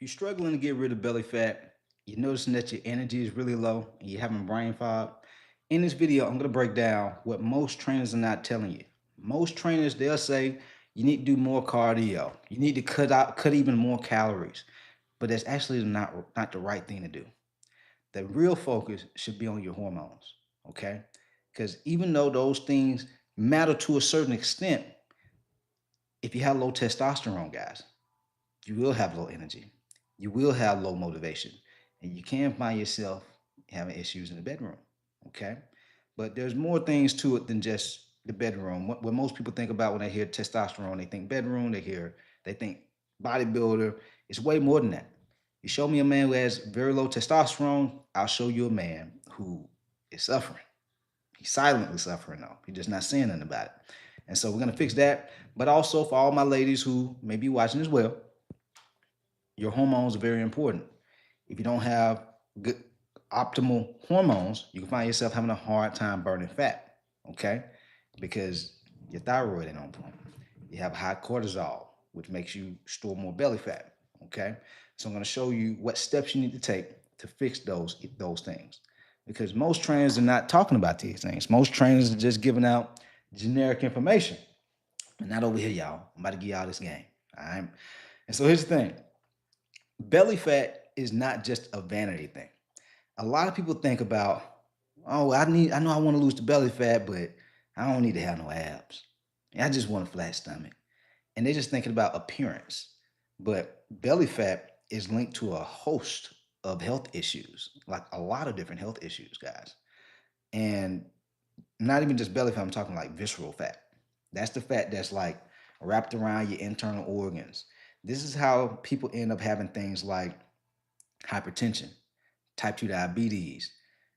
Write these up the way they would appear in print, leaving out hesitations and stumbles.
you're struggling to get rid of belly fat, you're noticing that your energy is really low and you're having brain fog, in this video, I'm going to break down what most trainers are not telling you. Most trainers, they'll say you need to do more cardio. You need to cut even more calories. But that's actually not the right thing to do. The real focus should be on your hormones, okay? Because even though those things matter to a certain extent, if you have low testosterone, guys, you will have low energy. You will have low motivation. And you can find yourself having issues in the bedroom. Okay. But there's more things to it than just the bedroom. What most people think about when they hear testosterone, they think bedroom, they think bodybuilder. It's way more than that. You show me a man who has very low testosterone, I'll show you a man who is suffering. He's silently suffering though. He's just not saying nothing about it. And so we're gonna fix that. But also for all my ladies who may be watching as well, your hormones are very important. If you don't have good optimal hormones, you can find yourself having a hard time burning fat, okay? Because your thyroid ain't on point. You have high cortisol, which makes you store more belly fat, okay? So I'm going to show you what steps you need to take to fix those things. Because most trainers are not talking about these things. Most trainers are just giving out generic information. And not over here, y'all. I'm about to give y'all this game. All right. And so here's the thing. Belly fat is not just a vanity thing. A lot of people think about, oh, I know I want to lose the belly fat, but I don't need to have no abs. I just want a flat stomach. And they're just thinking about appearance. But belly fat is linked to a host of health issues, like a lot of different health issues, guys. And not even just belly fat, I'm talking like visceral fat. That's the fat that's like wrapped around your internal organs. This is how people end up having things like hypertension, type 2 diabetes,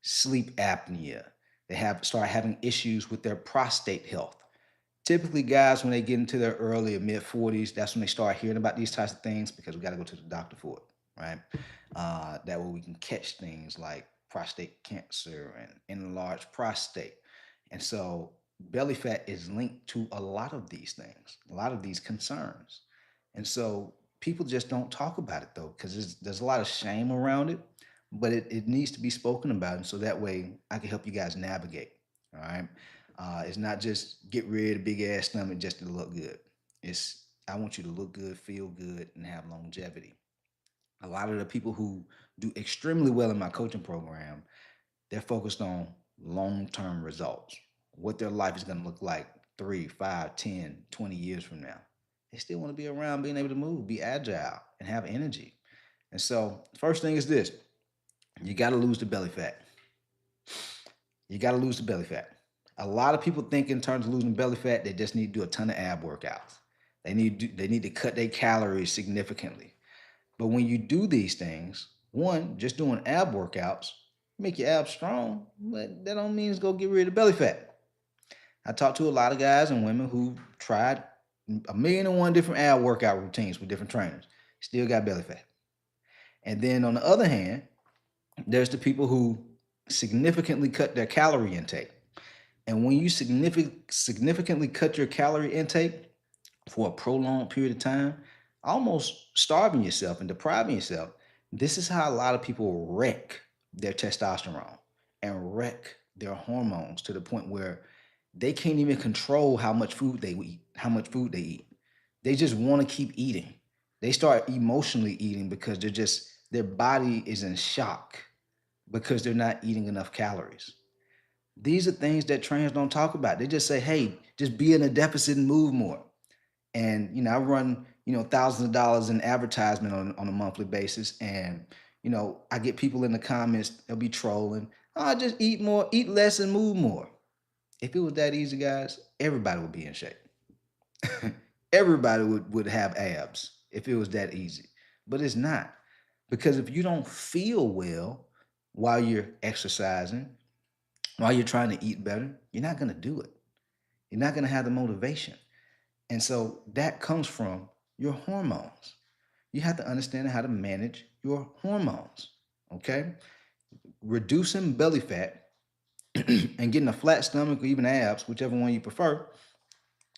sleep apnea. They have start having issues with their prostate health. Typically, guys, when they get into their early or mid 40s, that's when they start hearing about these types of things because we got to go to the doctor for it, right? That way we can catch things like prostate cancer and enlarged prostate. And so belly fat is linked to a lot of these things, a lot of these concerns. And so people just don't talk about it though, because there's a lot of shame around it, but it needs to be spoken about. And so that way I can help you guys navigate. All right. It's not just get rid of big ass stomach just to look good. It's I want you to look good, feel good, and have longevity. A lot of the people who do extremely well in my coaching program, they're focused on long-term results, what their life is going to look like 3, 5, 10, 20 years from now. They still want to be around, being able to move, be agile, and have energy. And so, first thing is this: you got to lose the belly fat. You got to lose the belly fat. A lot of people think in terms of losing belly fat, they just need to do a ton of ab workouts. They need to cut their calories significantly. But when you do these things, one, just doing ab workouts, make your abs strong, but that don't mean it's go get rid of belly fat. I talked to a lot of guys and women who tried a million and one different ab workout routines with different trainers, still got belly fat. And then on the other hand, there's the people who significantly cut their calorie intake. And when you significantly cut your calorie intake for a prolonged period of time, almost starving yourself and depriving yourself, this is how a lot of people wreck their testosterone and wreck their hormones to the point where they can't even control how much food they eat. They just want to keep eating. They start emotionally eating because their body is in shock because they're not eating enough calories. These are things that trainers don't talk about. They just say, hey, just be in a deficit and move more. And, I run, thousands of dollars in advertisement on a monthly basis. And, I get people in the comments, they'll be trolling. Oh, just eat more, eat less and move more. If it was that easy, guys, everybody would be in shape. Everybody would have abs if it was that easy. But it's not. Because if you don't feel well while you're exercising, while you're trying to eat better, you're not going to do it. You're not going to have the motivation. And so that comes from your hormones. You have to understand how to manage your hormones. Okay? Reducing belly fat and getting a flat stomach or even abs, whichever one you prefer,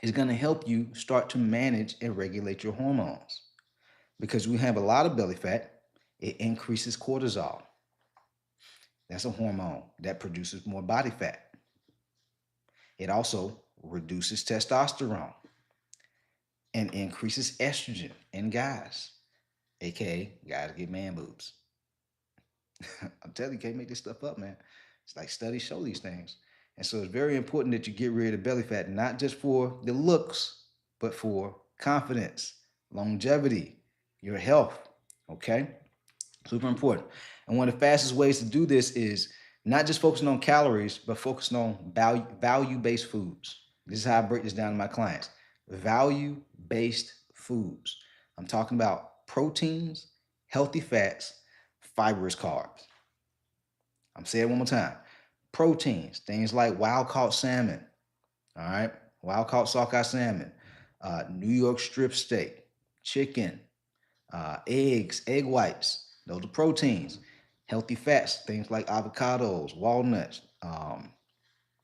is going to help you start to manage and regulate your hormones. Because we have a lot of belly fat, it increases cortisol. That's a hormone that produces more body fat. It also reduces testosterone and increases estrogen in guys, aka guys get man boobs. I'm telling you, can't make this stuff up, man. It's like studies show these things. And so it's very important that you get rid of belly fat, not just for the looks, but for confidence, longevity, your health. Okay? Super important. And one of the fastest ways to do this is not just focusing on calories, but focusing on value-based foods. This is how I break this down to my clients. Value-based foods. I'm talking about proteins, healthy fats, fibrous carbs. I'm saying it one more time. Proteins, things like wild caught salmon, all right, wild caught sockeye salmon, New York strip steak, chicken, eggs, egg whites. Those are proteins. Healthy fats, things like avocados, walnuts,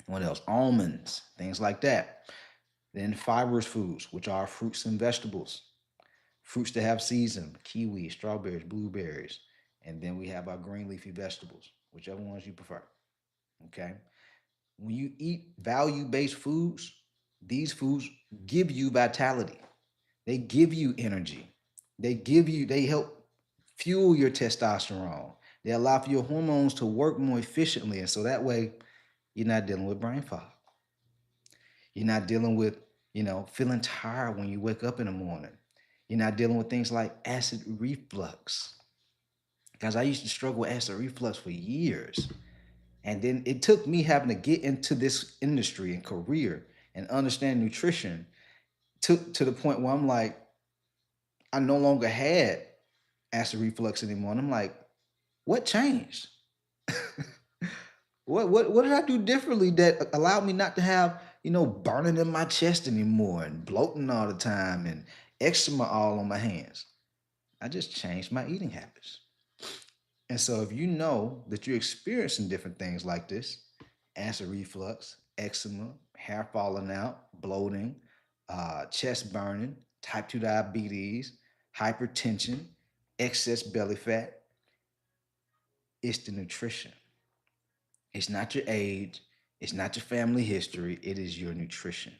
what else? Almonds, things like that. Then fibrous foods, which are fruits and vegetables. Fruits that have seeds in them, kiwi, strawberries, blueberries. And then we have our green leafy vegetables, whichever ones you prefer. Okay. When you eat value based foods, these foods give you vitality. They give you energy. They help fuel your testosterone. They allow for your hormones to work more efficiently. And so that way, you're not dealing with brain fog. You're not dealing with, feeling tired when you wake up in the morning. You're not dealing with things like acid reflux. Because I used to struggle with acid reflux for years. And then it took me having to get into this industry and career and understand nutrition to the point where I'm like, I no longer had acid reflux anymore. And I'm like, what changed? What did I do differently that allowed me not to have, burning in my chest anymore and bloating all the time and eczema all on my hands? I just changed my eating habits. And so if you know that you're experiencing different things like this, acid reflux, eczema, hair falling out, bloating, chest burning, type 2 diabetes, hypertension, excess belly fat, it's the nutrition. It's not your age, it's not your family history, it is your nutrition.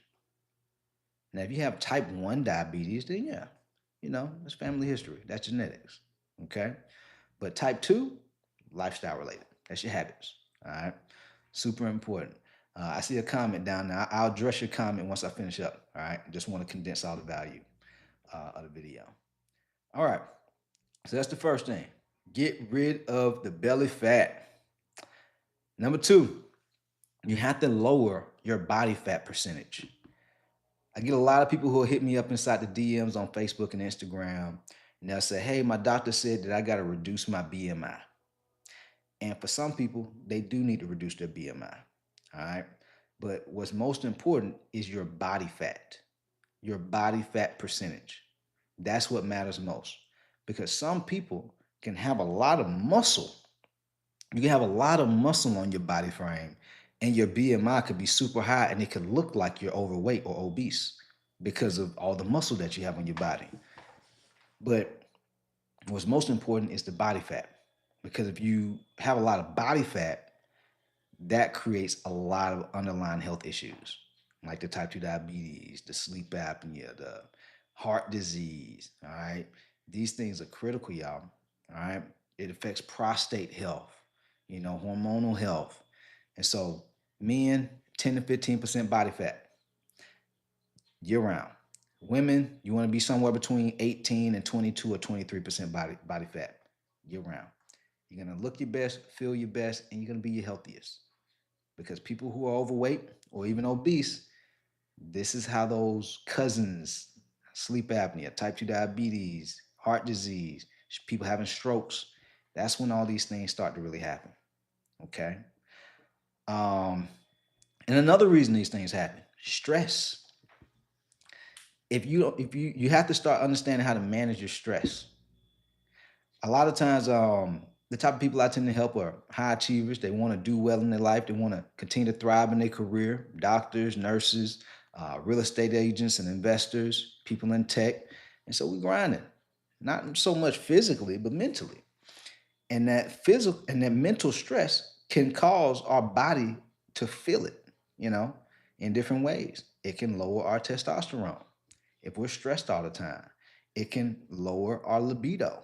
Now, if you have type 1 diabetes, then yeah, it's family history, that's genetics. Okay. But type 2, lifestyle related. That's your habits. All right. Super important. I see a comment down there. I'll address your comment once I finish up. All right. Just want to condense all the value of the video. All right. So that's the first thing. Get rid of the belly fat. Number two, you have to lower your body fat percentage. I get a lot of people who will hit me up inside the DMs on Facebook and Instagram, and they'll say, hey, my doctor said that I got to reduce my BMI. And for some people, they do need to reduce their BMI. All right. But what's most important is your body fat, your body fat percentage. That's what matters most. Because some people can have a lot of muscle. You can have a lot of muscle on your body frame, and your BMI could be super high, and it could look like you're overweight or obese because of all the muscle that you have on your body. But what's most important is the body fat. Because if you have a lot of body fat, that creates a lot of underlying health issues like the type 2 diabetes, the sleep apnea, the heart disease. All right. These things are critical, y'all. All right. It affects prostate health, hormonal health. And so, men, 10 to 15% body fat year round. Women, you want to be somewhere between 18 and 22 or 23% body fat year round. You're going to look your best, feel your best, and you're going to be your healthiest. Because people who are overweight or even obese, this is how those cousins, sleep apnea, type 2 diabetes, heart disease, people having strokes, that's when all these things start to really happen. Okay. Um, and another reason these things happen, stress. If you have to start understanding how to manage your stress. A lot of times, the type of people I tend to help are high achievers. They want to do well in their life. They want to continue to thrive in their career. Doctors, nurses, real estate agents and investors, people in tech. And so we're grinding. not so much physically, but mentally. And that physical and that mental stress can cause our body to feel it, you know, in different ways. It can lower our testosterone if we're stressed all the time. It can lower our libido.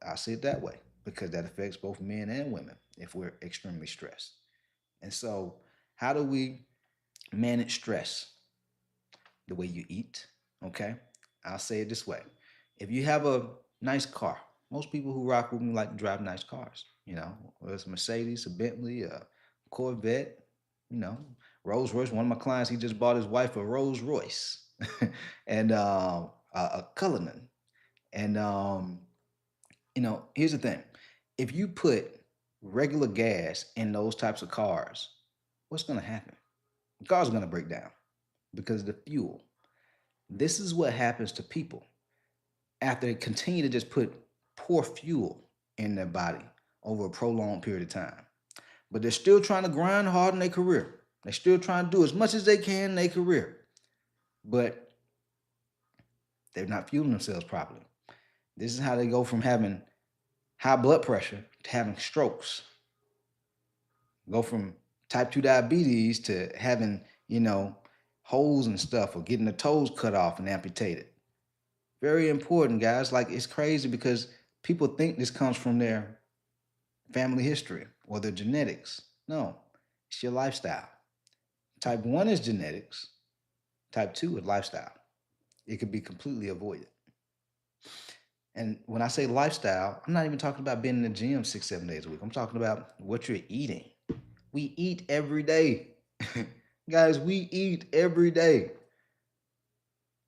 I see it that way because that affects both men and women if we're extremely stressed. And so, how do we manage stress? The way you eat, okay? I'll say it this way. If you have a nice car, most people who rock with me like to drive nice cars, whether it's a Mercedes, a Bentley, a Corvette, you know, Rolls Royce. One of my clients, he just bought his wife a Rolls Royce and a Cullinan. And, here's the thing. If you put regular gas in those types of cars, what's going to happen? The car's going to break down because of the fuel. This is what happens to people after they continue to just put poor fuel in their body over a prolonged period of time. But they're still trying to grind hard in their career. They're still trying to do as much as they can in their career. But they're not fueling themselves properly. This is how they go from having high blood pressure to having strokes. Go from type 2 diabetes to having, holes and stuff or getting the toes cut off and amputated. Very important, guys. Like, it's crazy because people think this comes from their family history or their genetics. No, it's your lifestyle. Type 1 is genetics, type 2 is lifestyle. It could be completely avoided. And when I say lifestyle, I'm not even talking about being in the gym 6, 7 days a week. I'm talking about what you're eating. We eat every day. Guys, we eat every day.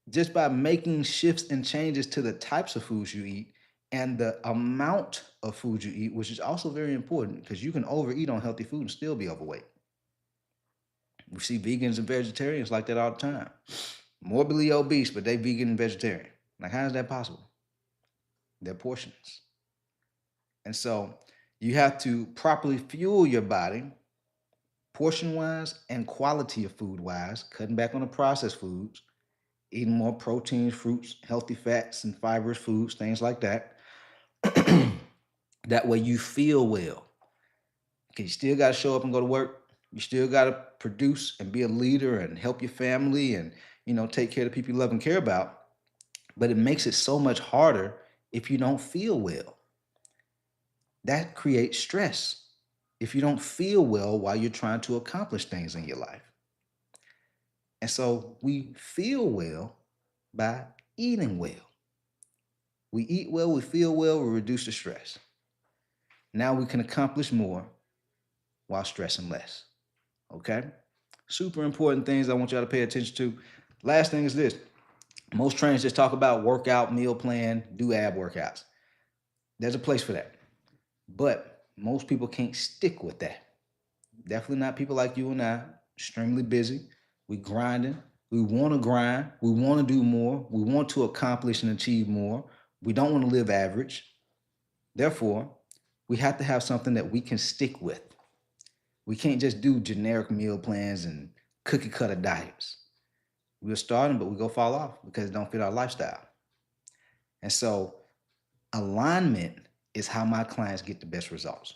Just by making shifts and changes to the types of foods you eat and the amount of food you eat, which is also very important because you can overeat on healthy food and still be overweight. We see vegans and vegetarians like that all the time. Morbidly obese, but they vegan and vegetarian. Like, how is that possible? Their portions. And so you have to properly fuel your body, portion wise and quality of food wise, cutting back on the processed foods, eating more proteins, fruits, healthy fats, and fibrous foods, things like that. That way you feel well. Okay, you still got to show up and go to work. You still got to produce and be a leader and help your family and, take care of the people you love and care about. But it makes it so much harder if you don't feel well. That creates stress if you don't feel well while you're trying to accomplish things in your life. And so we feel well by eating well. We eat well, we feel well, we reduce the stress. Now we can accomplish more while stressing less. Okay? Super important things I want y'all to pay attention to. Last thing is this. Most trainers just talk about workout, meal plan, do ab workouts. There's a place for that. But most people can't stick with that. Definitely not people like you and I, extremely busy. We grinding. We want to grind. We want to do more. We want to accomplish and achieve more. We don't want to live average. Therefore, we have to have something that we can stick with. We can't just do generic meal plans and cookie cutter diets. We'll start them, but we go fall off because it don't fit our lifestyle. And so alignment is how my clients get the best results.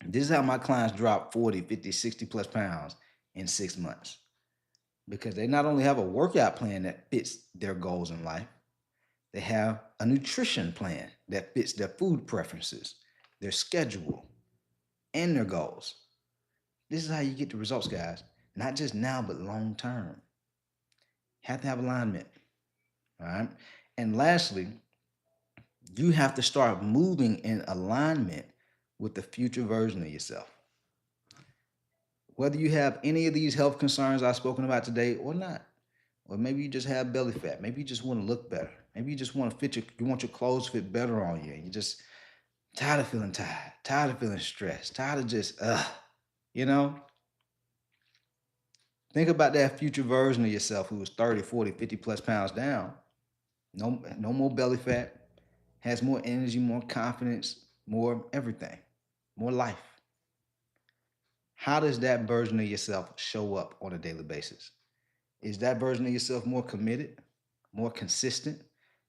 This is how my clients drop 40, 50, 60 plus pounds in 6 months because they not only have a workout plan that fits their goals in life, they have a nutrition plan that fits their food preferences, their schedule, and their goals. This is how you get the results, guys. Not just now, but long term. You have to have alignment. All right. And lastly, you have to start moving in alignment with the future version of yourself. Whether you have any of these health concerns I've spoken about today or not, or maybe you just have belly fat, maybe you just want to look better, maybe you just want to you want your clothes to fit better on you, and you're just tired of feeling tired, tired of feeling stressed, tired of just, you know, think about that future version of yourself who was 30, 40, 50 plus pounds down. No more belly fat, has more energy, more confidence, more everything, more life. How does that version of yourself show up on a daily basis? Is that version of yourself more committed, more consistent,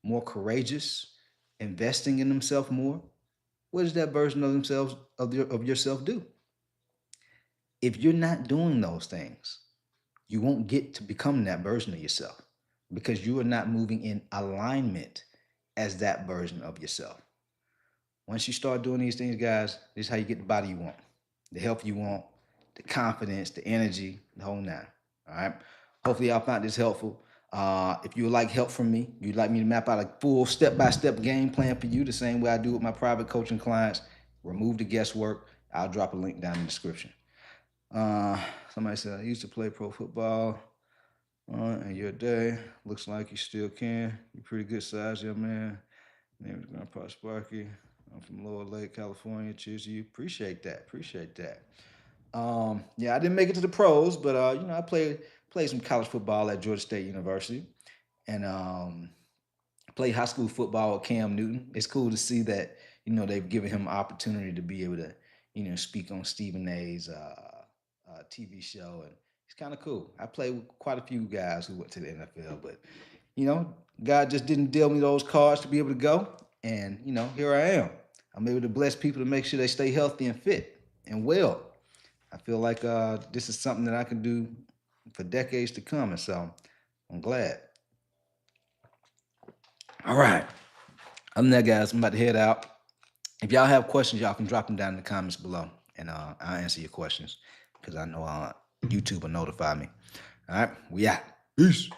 more courageous, investing in themselves more, what does that version of themselves of yourself do? If you're not doing those things, you won't get to become that version of yourself because you are not moving in alignment as that version of yourself. Once you start doing these things, guys, this is how you get the body you want, the health you want, the confidence, the energy, the whole nine. All right. Hopefully, y'all found this helpful. If you would like help from me, you'd like me to map out a full step-by-step game plan for you, the same way I do with my private coaching clients. Remove the guesswork. I'll drop a link down in the description. Uh, Somebody said I used to play pro football. And your day looks like you still can. You're pretty good size, young man. Name is Grandpa Sparky. I'm from Lower Lake, California. Cheers to you. Appreciate that. Appreciate that. Yeah, I didn't make it to the pros, but I played some college football at Georgia State University, and played high school football with Cam Newton. It's cool to see that they've given him an opportunity to be able to speak on Stephen A's TV show, and it's kind of cool. I played with quite a few guys who went to the NFL, but God just didn't deal me those cards to be able to go, and here I am. I'm able to bless people to make sure they stay healthy and fit and well. I feel like this is something that I can do for decades to come, and so I'm glad. All right. Other than that, guys, I'm about to head out. If y'all have questions, y'all can drop them down in the comments below, and I'll answer your questions because I know YouTube will notify me. All right, we out. Peace.